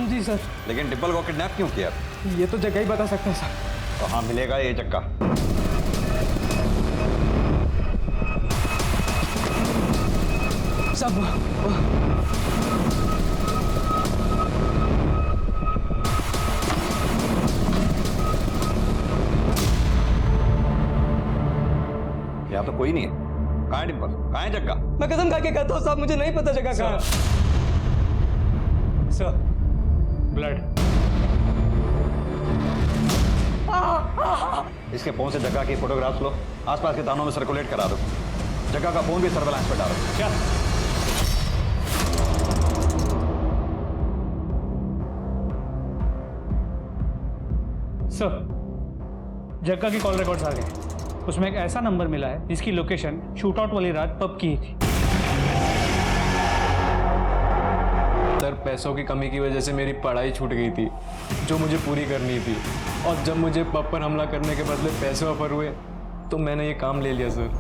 जी सर। लेकिन डिंपल को किडनैप क्यों किया? ये तो जगह ही बता सकता है सर। कहाँ मिलेगा ये जग्गा? सब यहाँ तो कोई नहीं है। कहाँ है डिंपल? कहाँ है जग्गा? मैं कसम खा के कहता हूँ साहब, मुझे नहीं पता जगह कहाँ है। Sir, blood. इसके फोन से जग्गा की फोटोग्राफ्स लो, आसपास के थानों में सर्कुलेट करा दो। जग्गा का फोन भी सर्वेलेंस पे डालो। क्या? सर, जग्गा की कॉल रिकॉर्ड्स आ गए। उसमें एक ऐसा नंबर मिला है जिसकी लोकेशन शूटआउट वाली रात पब की ही थी। सर, पैसों की कमी की वजह से मेरी पढ़ाई छूट गई थी जो मुझे पूरी करनी थी, और जब मुझे पब पर हमला करने के बदले पैसे ऑफर हुए तो मैंने ये काम ले लिया। सर,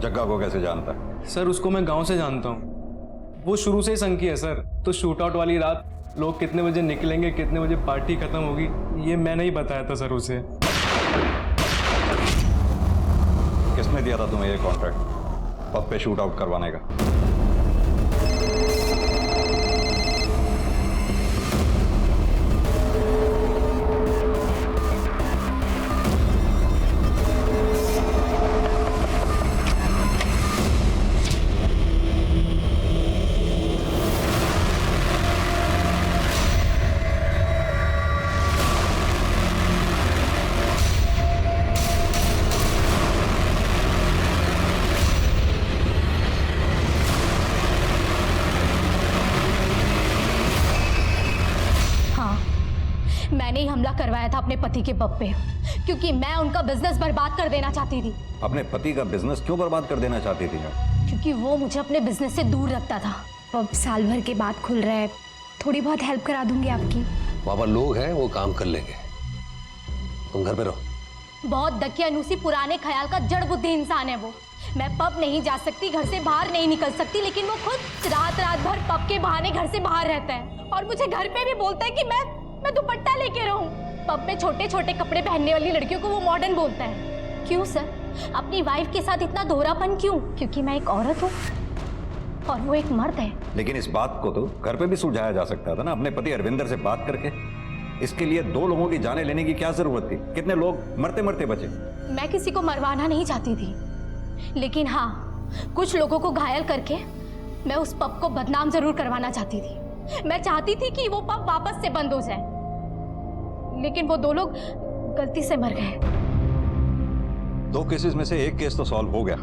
जग्गा को कैसे जानता है? सर, उसको मैं गांव से जानता हूँ। वो शुरू से ही संकी है सर। तो शूटआउट वाली रात लोग कितने बजे निकलेंगे, कितने बजे पार्टी खत्म होगी, ये मैंने ही बताया था सर उसे। किसने दिया था तुम्हें ये कॉन्ट्रैक्ट पब पे शूट आउट करवाने का? मैंने ही हमला करवाया था अपने पति के पब पे, क्योंकि मैं उनका बिजनेस बर्बाद कर देना चाहती थी। अपने पति का बिजनेस क्यों बर्बाद कर देना चाहती थी? क्योंकि वो मुझे अपने बिजनेस से दूर रखता था। पब साल भर के बाद खुल रहा है, थोड़ी बहुत हेल्प करा दूंगी आपकी। वहाँ पर लोग हैं, वो काम कर लेंगे, तुम घर पे रहो। बहुत दकियानूसी पुराने ख्याल का जड़ बुद्धि इंसान है वो। मैं पब नहीं जा सकती, घर से बाहर नहीं निकल सकती, लेकिन वो खुद रात रात भर पब के बहाने घर से बाहर रहता है और मुझे घर पे भी बोलता है कि मैं दुपट्टा लेके रहूं। पब में छोटे छोटे कपड़े पहनने वाली लड़कियों को वो मॉडर्न बोलता है। क्यों सर? अपनी वाइफ के साथ इतना दोहरापन क्यों? क्योंकि मैं एक औरत हूँ और वो एक मर्द है। लेकिन इस बात को तो घर पे भी सुलझाया जा सकता था ना, अपने पति अरविंदर से बात करके। इसके लिए 2 लोगों की जानें लेने की क्या जरूरत थी? कितने लोग मरते मरते बचे। मैं किसी को मरवाना नहीं चाहती थी, लेकिन हाँ, कुछ लोगों को घायल करके मैं उस पब को बदनाम जरूर करवाना चाहती थी। मैं चाहती थी कि वो पब वापस से बंद हो जाए, लेकिन वो 2 लोग गलती से मर गए। 2 केसेस में से एक केस तो सॉल्व हो गया,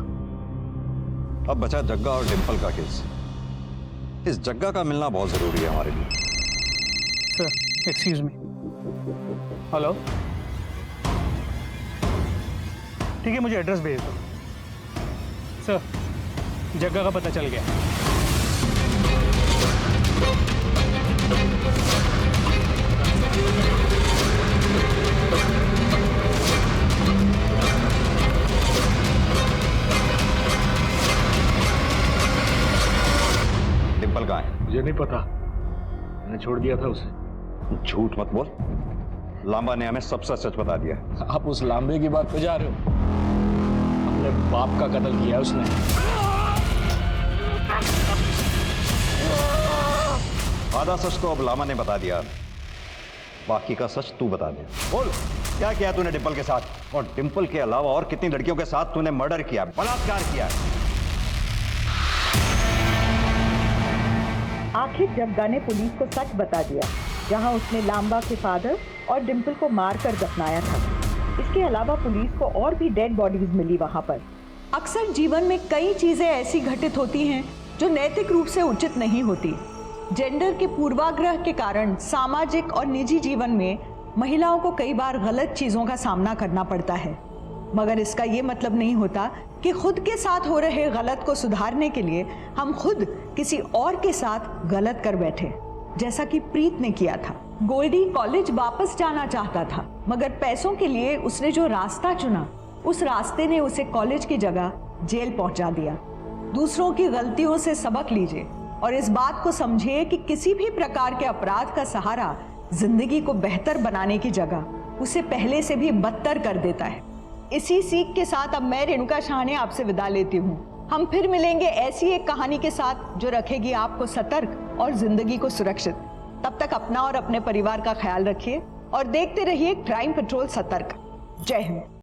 अब बचा जग्गा और डिंपल का केस। इस जग्गा का मिलना बहुत जरूरी है हमारे लिए। Sir, excuse me. हेलो, ठीक है, मुझे एड्रेस भेज दो। सर, जग्गा का पता चल गया। डिंपल कहाँ है? मुझे नहीं पता, मैंने छोड़ दिया था उसे। झूठ मत बोल, लांबा ने हमें सब सच बता दिया। आप उस लांबे की बात पे जा रहे हो? अपने बाप का कत्ल किया उसने। आधा सच तो अब लामा ने बता दिया, बाकी का सच तू बता दे। बोल, क्या किया तूने डिंपल के साथ? और डिंपल के अलावा और कितनी लड़कियों के साथ तूने मर्डर किया, बलात्कार किया? आखिर जग्गा ने पुलिस को सच बता दिया, जहां उसने लांबा के फादर और डिंपल को मारकर दफनाया था। इसके अलावा पुलिस को और भी डेड बॉडीज मिली वहां पर। अक्सर जीवन में कई चीजें ऐसी घटित होती हैं जो नैतिक रूप से उचित नहीं होती। जेंडर के पूर्वाग्रह के कारण सामाजिक और निजी जीवन में महिलाओं को कई बार गलत चीजों का सामना करना पड़ता है, मगर इसका ये मतलब नहीं होता कि खुद के साथ हो रहे गलत को सुधारने के लिए हम खुद किसी और के साथ गलत कर बैठे, जैसा कि प्रीत ने किया था। गोल्डी कॉलेज वापस जाना चाहता था, मगर पैसों के लिए उसने जो रास्ता चुना उस रास्ते ने उसे कॉलेज की जगह जेल पहुंचा दिया। दूसरों की गलतियों से सबक लीजिए और इस बात को समझिए कि किसी भी प्रकार के अपराध का सहारा जिंदगी को बेहतर बनाने की जगह उसे पहले से भी बदतर कर देता है। इसी सीख के साथ अब मैं रेणुका शाहने आपसे विदा लेती हूँ। हम फिर मिलेंगे ऐसी एक कहानी के साथ जो रखेगी आपको सतर्क और जिंदगी को सुरक्षित। तब तक अपना और अपने परिवार का ख्याल रखिए और देखते रहिए क्राइम पेट्रोल सतर्क। जय हिंद।